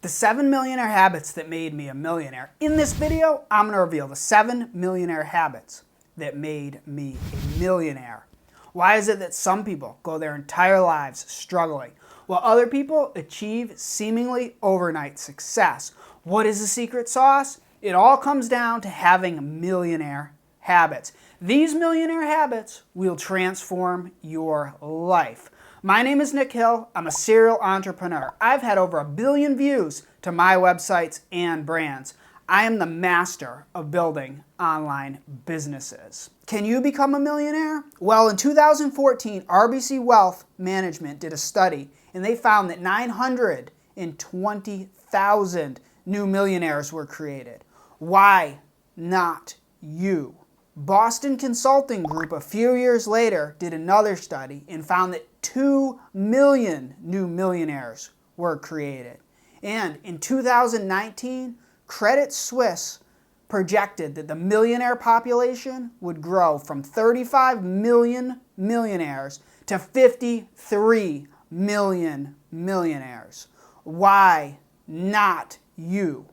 The 7 millionaire habits that made me a millionaire. In this video, I'm going to reveal the 7 millionaire habits that made me a millionaire. Why is it that some people go their entire lives struggling, while other people achieve seemingly overnight success? What is the secret sauce? It all comes down to having millionaire habits. These millionaire habits will transform your life. My name is Nick Hill. I'm a serial entrepreneur. I've had over 1 billion views to my websites and brands. I am the master of building online businesses. Can you become a millionaire? Well, in 2014, RBC Wealth Management did a study, and they found that 920,000 new millionaires were created. Why not you? Boston Consulting Group a few years later did another study and found that 2 million new millionaires were created. And in 2019, Credit Suisse projected that the millionaire population would grow from 35 million millionaires to 53 million millionaires. Why not you?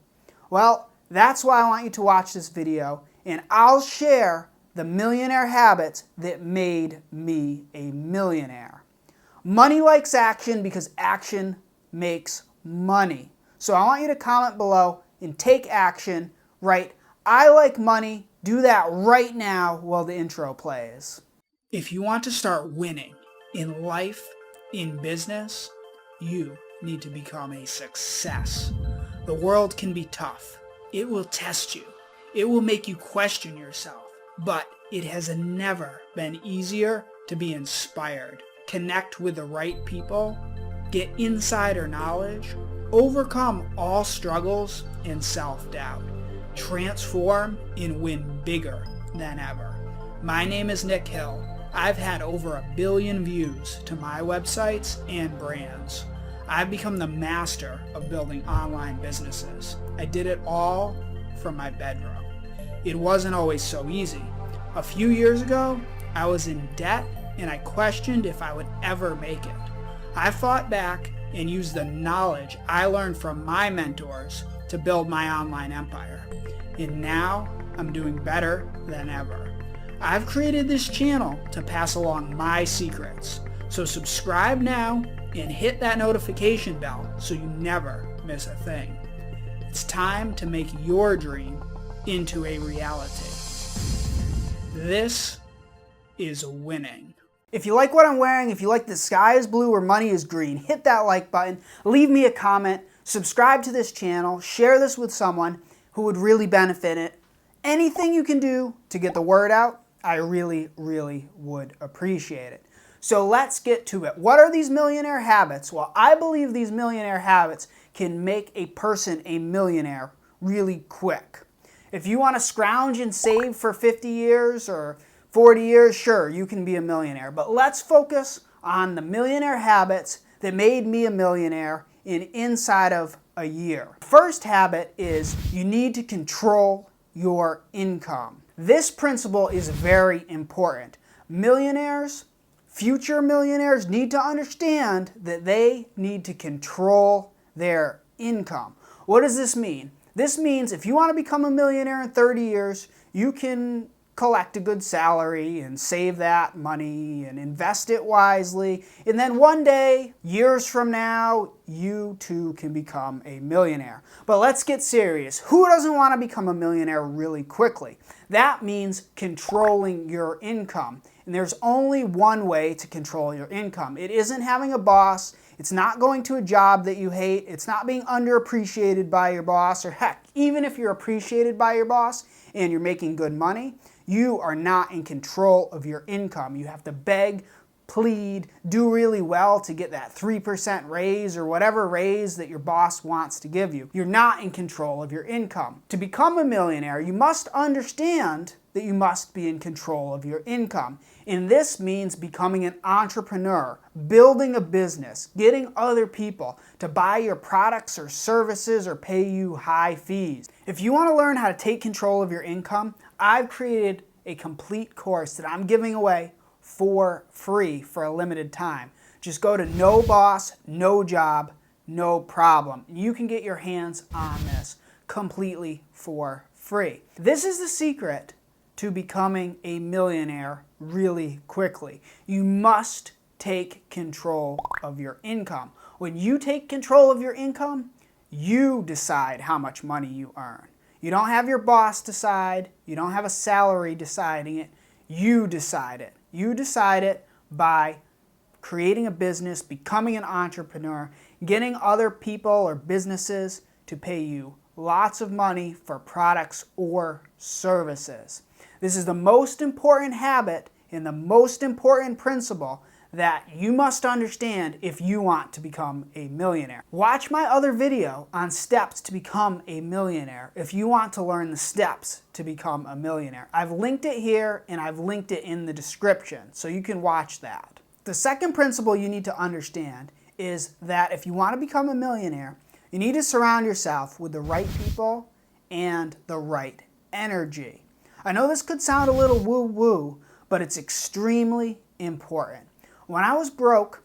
Well, that's why I want you to watch this video, and I'll share the millionaire habits that made me a millionaire. Money likes action because action makes money. So I want you to comment below and take action. Write, I like money. Do that right now while the intro plays. If you want to start winning in life, in business, you need to become a success. The world can be tough. It will test you. It will make you question yourself. But it has never been easier to be inspired. Connect with the right people. Get insider knowledge. Overcome all struggles and self-doubt. Transform and win bigger than ever. My name is Nick Hill. I've had over 1 billion views to my websites and brands. I've become the master of building online businesses. I did it all from my bedroom. It wasn't always so easy. A few years ago, I was in debt and I questioned if I would ever make it. I fought back and used the knowledge I learned from my mentors to build my online empire. And now I'm doing better than ever. I've created this channel to pass along my secrets. So subscribe now and hit that notification bell so you never miss a thing. It's time to make your dream into a reality. This is winning. If you like what I'm wearing, if you like the sky is blue or money is green, hit that like button, leave me a comment, subscribe to this channel, share this with someone who would really benefit it. Anything you can do to get the word out, I really, really would appreciate it. So let's get to it. What are these millionaire habits? Well, I believe these millionaire habits can make a person a millionaire really quick. If you want to scrounge and save for 50 years or 40 years, sure, you can be a millionaire. But let's focus on the millionaire habits that made me a millionaire inside of a year. First habit is you need to control your income. This principle is very important. Millionaires, future millionaires need to understand that they need to control their income. What does this mean? This means if you want to become a millionaire in 30 years, you can collect a good salary and save that money and invest it wisely. And then one day, years from now, you too can become a millionaire. But let's get serious. Who doesn't want to become a millionaire really quickly? That means controlling your income. And there's only one way to control your income. It isn't having a boss. It's not going to a job that you hate. It's not being underappreciated by your boss. Or heck, even if you're appreciated by your boss and you're making good money, you are not in control of your income. You have to beg, plead, do really well to get that 3% raise or whatever raise that your boss wants to give you. You're not in control of your income. To become a millionaire, you must understand that you must be in control of your income. And this means becoming an entrepreneur, building a business, getting other people to buy your products or services or pay you high fees. If you want to learn how to take control of your income, I've created a complete course that I'm giving away for free for a limited time. Just go to nobossnojob.com no problem. You can get your hands on this completely for free. This is the secret to becoming a millionaire really quickly. You must take control of your income. When you take control of your income, you decide how much money you earn. You don't have your boss decide. You don't have a salary deciding it. You decide it. You decide it by creating a business, becoming an entrepreneur, getting other people or businesses to pay you lots of money for products or services. This is the most important habit and the most important principle that you must understand if you want to become a millionaire. Watch my other video on steps to become a millionaire if you want to learn the steps to become a millionaire. I've linked it here and I've linked it in the description, so you can watch that. The second principle you need to understand is that if you want to become a millionaire, you need to surround yourself with the right people and the right energy. I know this could sound a little woo-woo, but it's extremely important. When I was broke,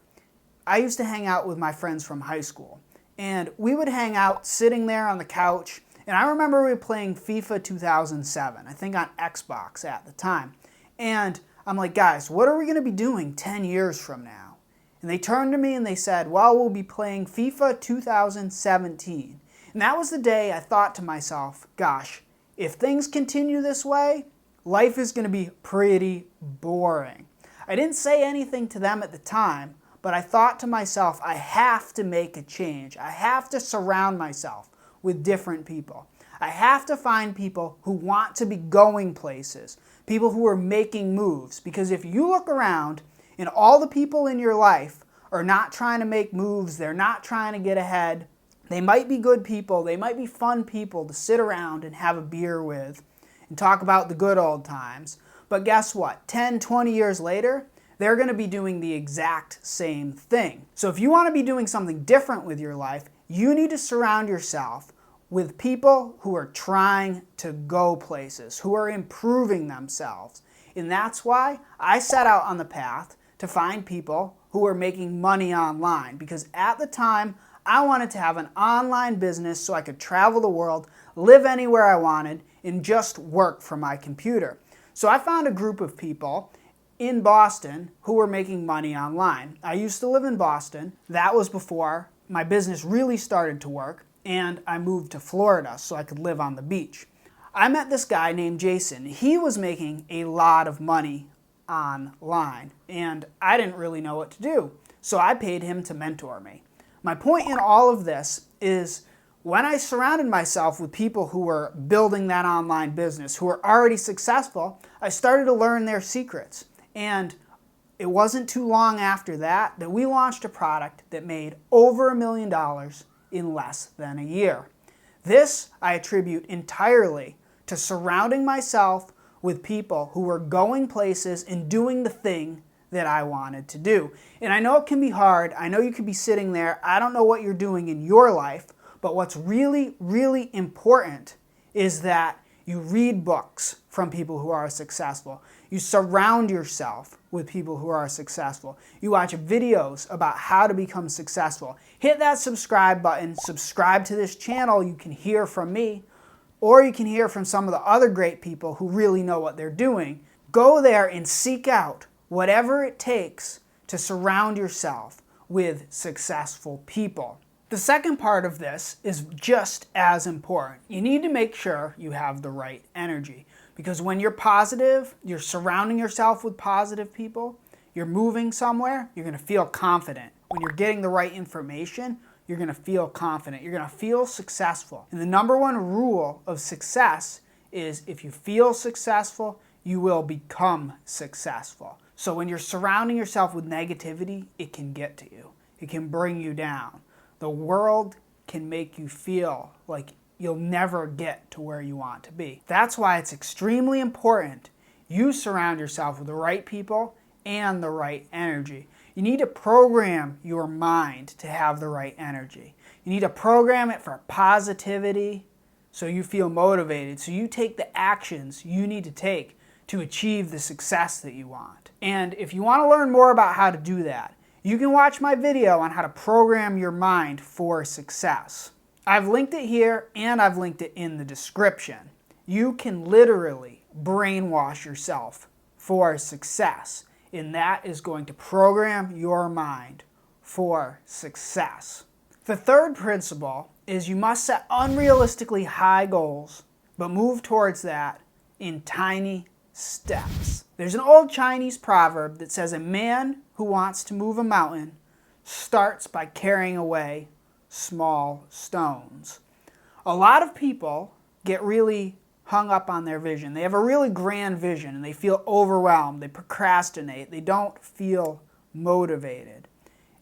I used to hang out with my friends from high school, and we would hang out sitting there on the couch, and I remember we were playing FIFA 2007, I think on Xbox at the time, and I'm like, guys, what are we going to be doing 10 years from now? And they turned to me and they said, well, we'll be playing FIFA 2017. And that was the day I thought to myself, gosh, if things continue this way, life is going to be pretty boring. I didn't say anything to them at the time, but I thought to myself, I have to make a change. I have to surround myself with different people. I have to find people who want to be going places, people who are making moves. Because if you look around and all the people in your life are not trying to make moves, they're not trying to get ahead, they might be good people, they might be fun people to sit around and have a beer with and talk about the good old times. But guess what? 10, 20 years later, they're going to be doing the exact same thing. So if you want to be doing something different with your life, you need to surround yourself with people who are trying to go places, who are improving themselves. And that's why I set out on the path to find people who are making money online. Because at the time, I wanted to have an online business so I could travel the world, live anywhere I wanted, and just work from my computer. So I found a group of people in Boston who were making money online. I used to live in Boston. That was before my business really started to work, and I moved to Florida so I could live on the beach. I met this guy named Jason. He was making a lot of money online, and I didn't really know what to do. So I paid him to mentor me. My point in all of this is when I surrounded myself with people who were building that online business, who were already successful, I started to learn their secrets. And it wasn't too long after that we launched a product that made over $1 million in less than a year. This I attribute entirely to surrounding myself with people who were going places and doing the thing that I wanted to do. And I know it can be hard. I know you could be sitting there. I don't know what you're doing in your life, but what's really, really important is that you read books from people who are successful. You surround yourself with people who are successful. You watch videos about how to become successful. Hit that subscribe button. Subscribe to this channel. You can hear from me, or you can hear from some of the other great people who really know what they're doing. Go there and seek out whatever it takes to surround yourself with successful people. The second part of this is just as important. You need to make sure you have the right energy. Because when you're positive, you're surrounding yourself with positive people, you're moving somewhere, you're going to feel confident. When you're getting the right information, you're going to feel confident. You're going to feel successful. And the number one rule of success is if you feel successful, you will become successful. So when you're surrounding yourself with negativity, it can get to you. It can bring you down. The world can make you feel like you'll never get to where you want to be. That's why it's extremely important you surround yourself with the right people and the right energy. You need to program your mind to have the right energy. You need to program it for positivity so you feel motivated, so you take the actions you need to take to achieve the success that you want. And if you want to learn more about how to do that, you can watch my video on how to program your mind for success. I've linked it here and I've linked it in the description. You can literally brainwash yourself for success, and that is going to program your mind for success. The third principle is you must set unrealistically high goals, but move towards that in tiny steps. There's an old Chinese proverb that says a man who wants to move a mountain starts by carrying away small stones. A lot of people get really hung up on their vision. They have a really grand vision and they feel overwhelmed. They procrastinate. They don't feel motivated.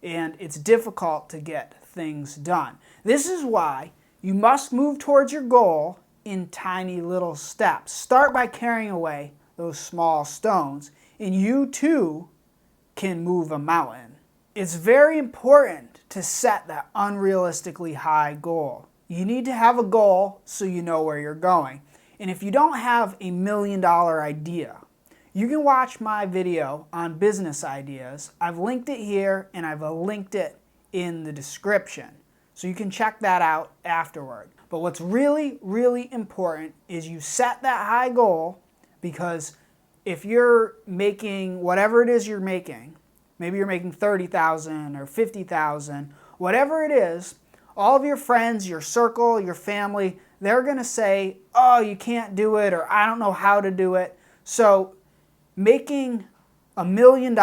And it's difficult to get things done. This is why you must move towards your goal in tiny little steps. Start by carrying away those small stones, and you too can move a mountain. It's very important to set that unrealistically high goal. You need to have a goal so you know where you're going. And if you don't have $1 million idea, you can watch my video on business ideas. I've linked it here and I've linked it in the description. So you can check that out afterward. But what's really, really important is you set that high goal, because if you're making whatever it is you're making, maybe you're making $30,000 or $50,000, whatever it is, all of your friends, your circle, your family, they're going to say, oh, you can't do it, or I don't know how to do it. So making $1 million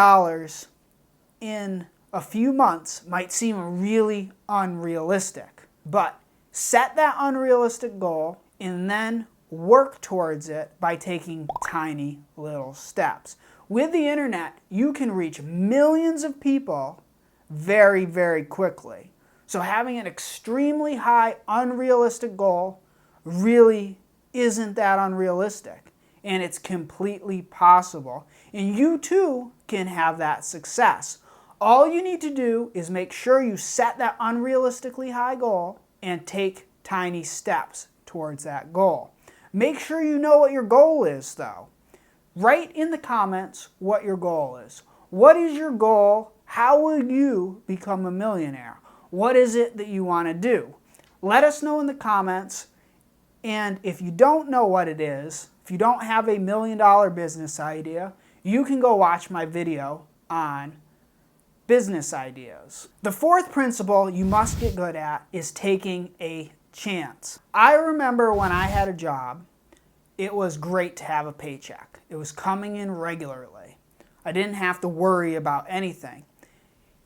in a few months might seem really unrealistic, but set that unrealistic goal and then work towards it by taking tiny little steps. With the internet, you can reach millions of people very, very quickly. So having an extremely high, unrealistic goal really isn't that unrealistic, and it's completely possible. And you too can have that success. All you need to do is make sure you set that unrealistically high goal and take tiny steps towards that goal. Make sure you know what your goal is, though. Write in the comments what your goal is. What is your goal? How will you become a millionaire? What is it that you want to do? Let us know in the comments. And if you don't know what it is, if you don't have $1 million business idea, you can go watch my video on business ideas. The fourth principle you must get good at is taking a chance. I remember when I had a job, it was great to have a paycheck. It was coming in regularly. I didn't have to worry about anything.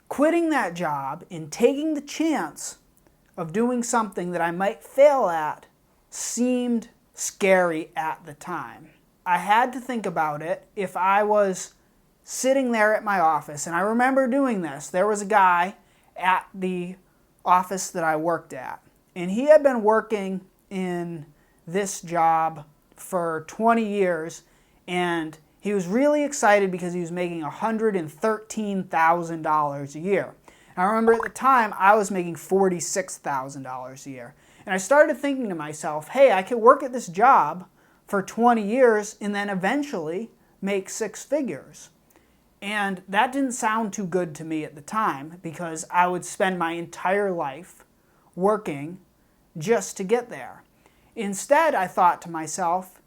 Quitting that job and taking the chance of doing something that I might fail at seemed scary at the time. I had to think about it. If I was sitting there at my office, and I remember doing this, there was a guy at the office that I worked at, and he had been working in this job for 20 years, and he was really excited because he was making $113,000 a year. And I remember at the time I was making $46,000 a year. And I started thinking to myself, hey, I could work at this job for 20 years and then eventually make 6 figures. And that didn't sound too good to me at the time, because I would spend my entire life working just to get there. Instead, I thought to myself,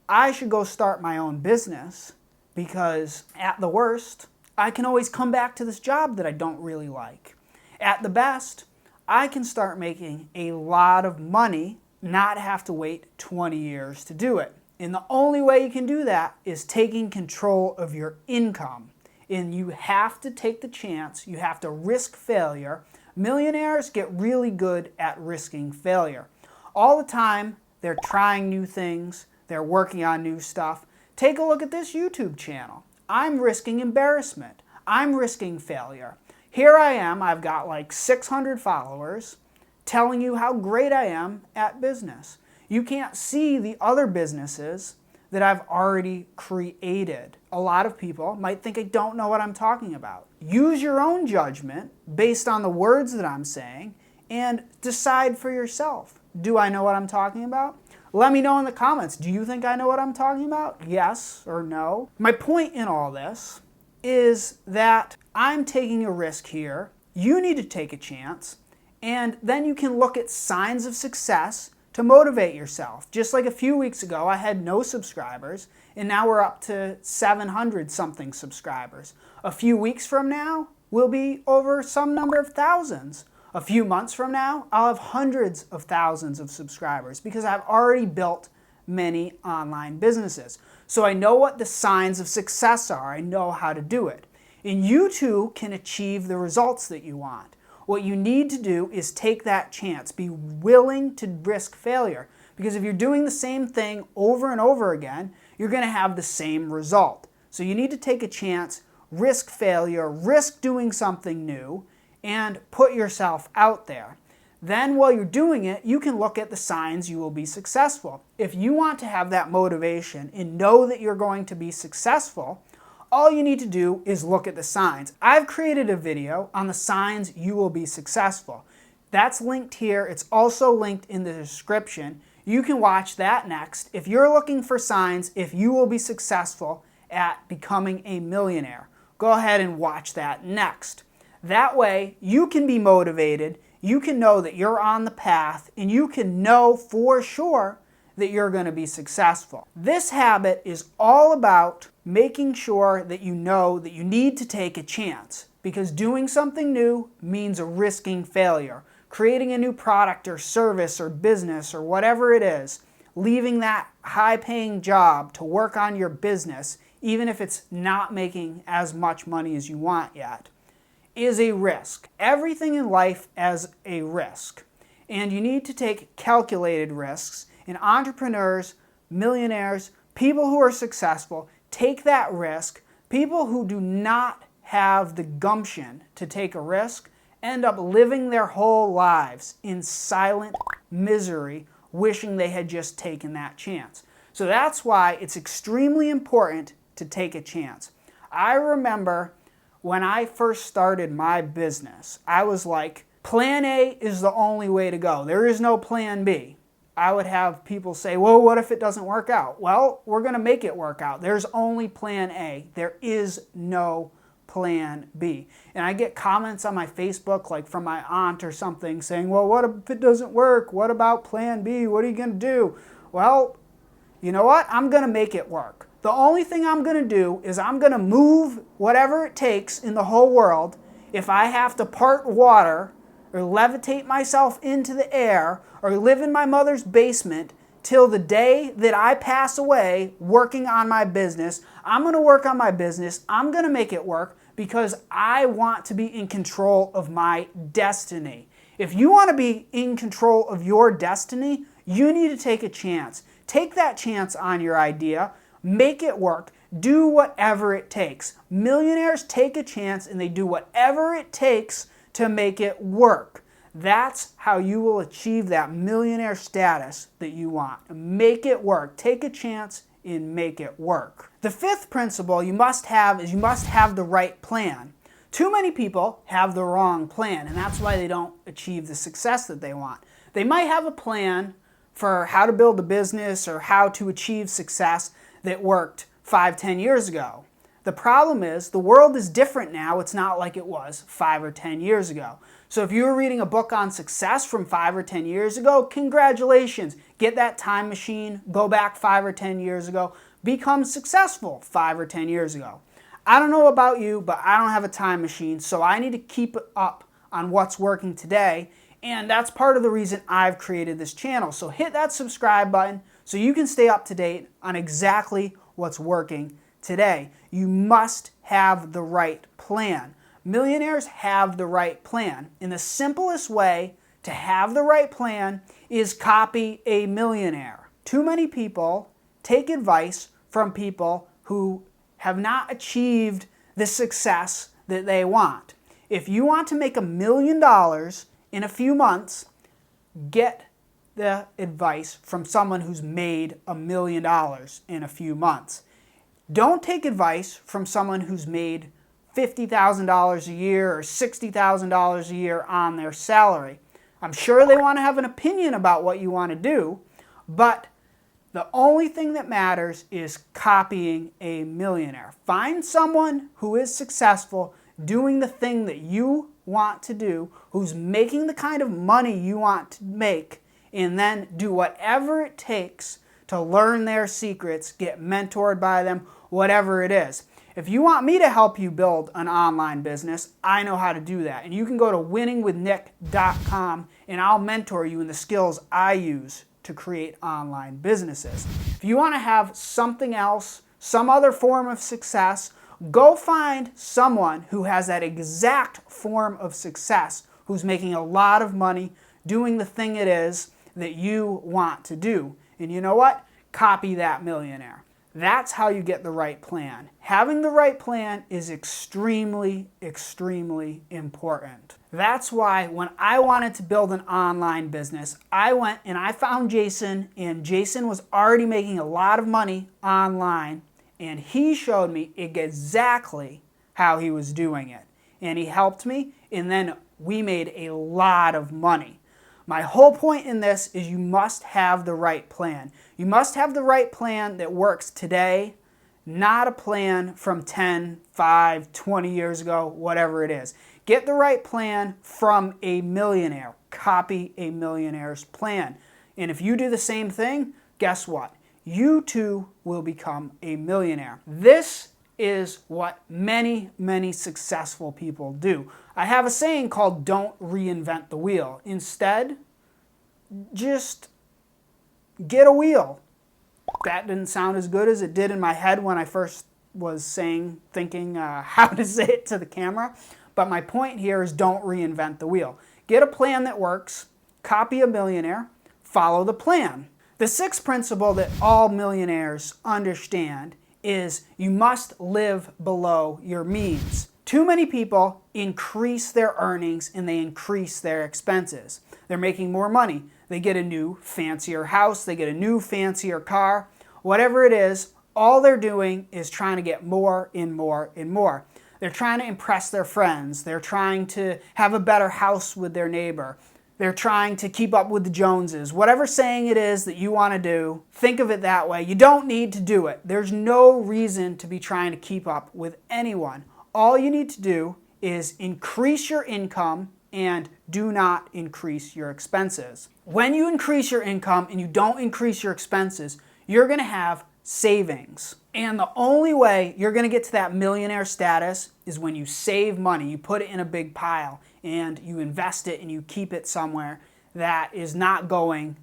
I should go start my own business, because at the worst, I can always come back to this job that I don't really like. At the best, I can start making a lot of money, not have to wait 20 years to do it. And the only way you can do that is taking control of your income. And you have to take the chance. You have to risk failure. Millionaires get really good at risking failure. All the time, they're trying new things. They're working on new stuff. Take a look at this YouTube channel. I'm risking embarrassment. I'm risking failure. Here I am, I've got like 600 followers telling you how great I am at business. You can't see the other businesses that I've already created. A lot of people might think I don't know what I'm talking about. Use your own judgment based on the words that I'm saying and decide for yourself. Do I know what I'm talking about? Let me know in the comments. Do you think I know what I'm talking about? Yes or no? My point in all this is that I'm taking a risk here, you need to take a chance, and then you can look at signs of success to motivate yourself. Just like a few weeks ago, I had no subscribers, and now we're up to 700 something subscribers. A few weeks from now, we'll be over some number of thousands. A few months from now, I'll have hundreds of thousands of subscribers because I've already built many online businesses. So I know what the signs of success are. I know how to do it. And you too can achieve the results that you want. What you need to do is take that chance. Be willing to risk failure. Because if you're doing the same thing over and over again, you're going to have the same result. So you need to take a chance, risk failure, risk doing something new, and put yourself out there. Then while you're doing it, you can look at the signs you will be successful. If you want to have that motivation and know that you're going to be successful, all you need to do is look at the signs. I've created a video on the signs you will be successful. That's linked here. It's also linked in the description. You can watch that next if you're looking for signs if you will be successful at becoming a millionaire. Go ahead and watch that next. That way, you can be motivated, you can know that you're on the path, and you can know for sure that you're going to be successful. This habit is all about making sure that you know that you need to take a chance, because doing something new means risking failure. Creating a new product or service or business or whatever it is, leaving that high-paying job to work on your business, even if it's not making as much money as you want yet, is a risk. Everything in life is a risk. And you need to take calculated risks. And entrepreneurs, millionaires, people who are successful, take that risk. People who do not have the gumption to take a risk end up living their whole lives in silent misery, wishing they had just taken that chance. So that's why it's extremely important to take a chance. I remember when I first started my business, I was like, plan A is the only way to go. There is no plan B. I would have people say, well, what if it doesn't work out? Well, we're going to make it work out. There's only plan A. There is no plan B. And I get comments on my Facebook, like from my aunt or something, saying, well, what if it doesn't work? What about plan B? What are you going to do? Well, you know what? I'm going to make it work. The only thing I'm going to do is I'm going to move whatever it takes in the whole world. If I have to part water or levitate myself into the air or live in my mother's basement till the day that I pass away working on my business, I'm going to work on my business. I'm going to make it work because I want to be in control of my destiny. If you want to be in control of your destiny, you need to take a chance. Take that chance on your idea. Make it work. Do whatever it takes. Millionaires take a chance and they do whatever it takes to make it work. That's how you will achieve that millionaire status that you want. Make it work. Take a chance and make it work. The fifth principle you must have is you must have the right plan. Too many people have the wrong plan, and that's why they don't achieve the success that they want. They might have a plan for how to build a business or how to achieve success that worked 5-10 years ago. The problem is the world is different now. It's not like it was 5 or 10 years ago. So if you were reading a book on success from 5 or 10 years ago, congratulations. Get that time machine, go back 5 or 10 years ago, become successful 5 or 10 years ago. I don't know about you, but I don't have a time machine, so I need to keep up on what's working today, and that's part of the reason I've created this channel. So hit that subscribe button so you can stay up to date on exactly what's working today. You must have the right plan. Millionaires have the right plan. And the simplest way to have the right plan is copy a millionaire. Too many people take advice from people who have not achieved the success that they want. If you want to make $1 million in a few months, get the advice from someone who's made $1 million in a few months. Don't take advice from someone who's made $50,000 a year or $60,000 a year on their salary. I'm sure they want to have an opinion about what you want to do, but The only thing that matters is copying a millionaire. Find someone who is successful doing the thing that you want to do, who's making the kind of money you want to make, and then do whatever it takes to learn their secrets, get mentored by them, whatever it is. If you want me to help you build an online business, I know how to do that. And you can go to winningwithnick.com and I'll mentor you in the skills I use to create online businesses. If you want to have something else, some other form of success, go find someone who has that exact form of success, who's making a lot of money, doing the thing it is that you want to do. And you know what? Copy that millionaire. That's how you get the right plan. Having the right plan is extremely, extremely important. That's why when I wanted to build an online business, I went and I found Jason, and Jason was already making a lot of money online, and he showed me exactly how he was doing it. And he helped me, and then we made a lot of money. My whole point in this is you must have the right plan. You must have the right plan that works today, not a plan from 10, 5, 20 years ago, whatever it is. Get the right plan from a millionaire. Copy a millionaire's plan. And if you do the same thing, guess what? You too will become a millionaire. This is what many, many successful people do. I have a saying called don't reinvent the wheel. Instead, just get a wheel. That didn't sound as good as it did in my head when I first was thinking how to say it to the camera. But my point here is don't reinvent the wheel. Get a plan that works, copy a millionaire, follow the plan. The sixth principle that all millionaires understand is you must live below your means. Too many people increase their earnings and they increase their expenses. They're making more money. They get a new, fancier house. They get a new, fancier car. Whatever it is, all they're doing is trying to get more and more and more. They're trying to impress their friends. They're trying to have a better house with their neighbor. They're trying to keep up with the Joneses. Whatever saying it is that you want to do, think of it that way. You don't need to do it. There's no reason to be trying to keep up with anyone. All you need to do is increase your income and do not increase your expenses. When you increase your income and you don't increase your expenses, you're going to have savings. And the only way you're going to get to that millionaire status is when you save money. You put it in a big pile and you invest it and you keep it somewhere that is not going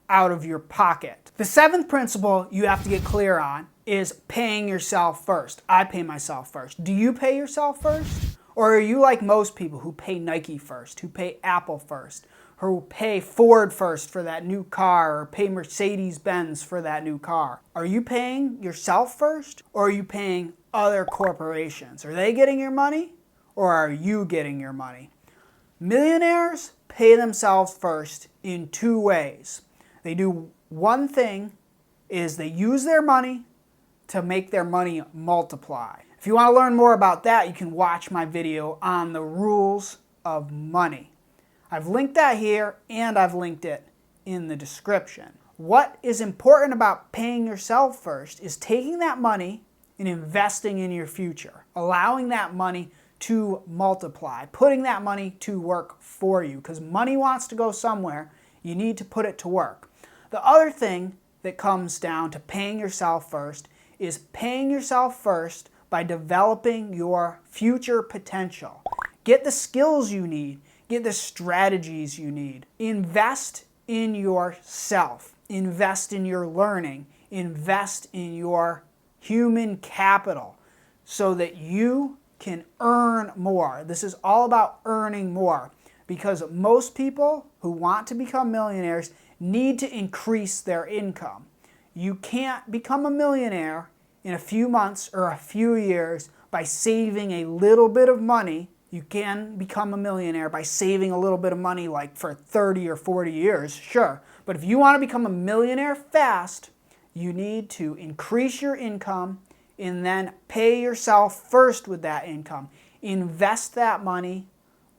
out of your pocket. The seventh principle you have to get clear on is paying yourself first. I pay myself first. Do you pay yourself first? Or are you like most people who pay Nike first, who pay Apple first, who pay Ford first for that new car, or pay Mercedes-Benz for that new car? Are you paying yourself first, or are you paying other corporations? Are they getting your money, or are you getting your money? Millionaires pay themselves first in two ways. They do one thing, is they use their money to make their money multiply. If you want to learn more about that, you can watch my video on the rules of money. I've linked that here and I've linked it in the description. What is important about paying yourself first is taking that money and investing in your future, allowing that money to multiply, putting that money to work for you, because money wants to go somewhere. You need to put it to work. The other thing that comes down to paying yourself first is paying yourself first by developing your future potential. Get the skills you need. Get the strategies you need. Invest in yourself. Invest in your learning. Invest in your human capital so that you can earn more. This is all about earning more, because most people who want to become millionaires need to increase their income. You can't become a millionaire in a few months or a few years by saving a little bit of money. You can become a millionaire by saving a little bit of money, like for 30 or 40 years, sure. But if you want to become a millionaire fast, you need to increase your income and then pay yourself first with that income. Invest that money,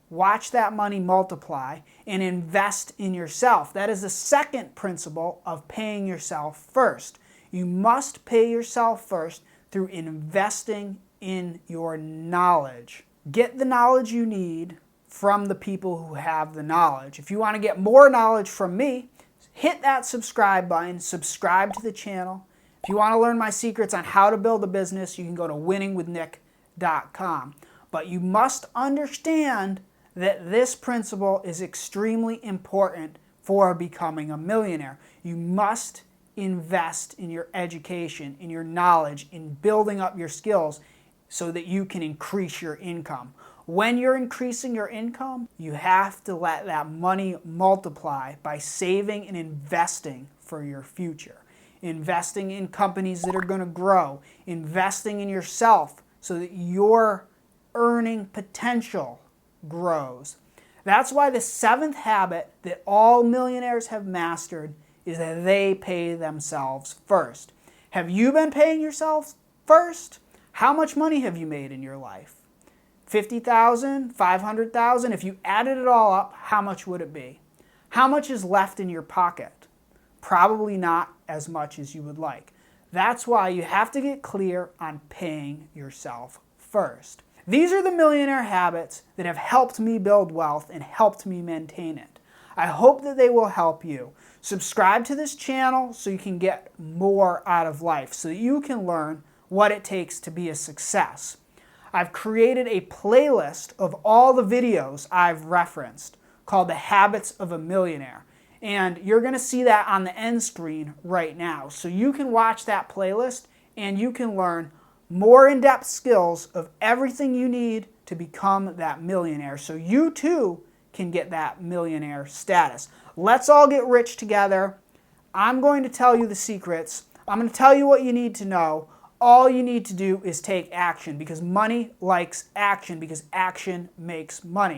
watch that money multiply, and invest in yourself. That is the second principle of paying yourself first. You must pay yourself first through investing in your knowledge. Get the knowledge you need from the people who have the knowledge. If you want to get more knowledge from me, hit that subscribe button, subscribe to the channel. If you want to learn my secrets on how to build a business, you can go to winningwithnick.com. But you must understand that this principle is extremely important for becoming a millionaire. You must invest in your education, in your knowledge, in building up your skills so that you can increase your income. When you're increasing your income, you have to let that money multiply by saving and investing for your future. Investing in companies that are going to grow. Investing in yourself so that your earning potential grows. That's why the seventh habit that all millionaires have mastered is that they pay themselves first. Have you been paying yourself first? How much money have you made in your life? $50,000, $500,000? If you added it all up, how much would it be? How much is left in your pocket? Probably not as much as you would like. That's why you have to get clear on paying yourself first. These are the millionaire habits that have helped me build wealth and helped me maintain it. I hope that they will help you. Subscribe to this channel so you can get more out of life, so that you can learn what it takes to be a success. I've created a playlist of all the videos I've referenced called The Habits of a Millionaire. And you're going to see that on the end screen right now. So you can watch that playlist and you can learn more in-depth skills of everything you need to become that millionaire. So you too can get that millionaire status. Let's all get rich together. I'm going to tell you the secrets. I'm going to tell you what you need to know. All you need to do is take action, because money likes action, because action makes money.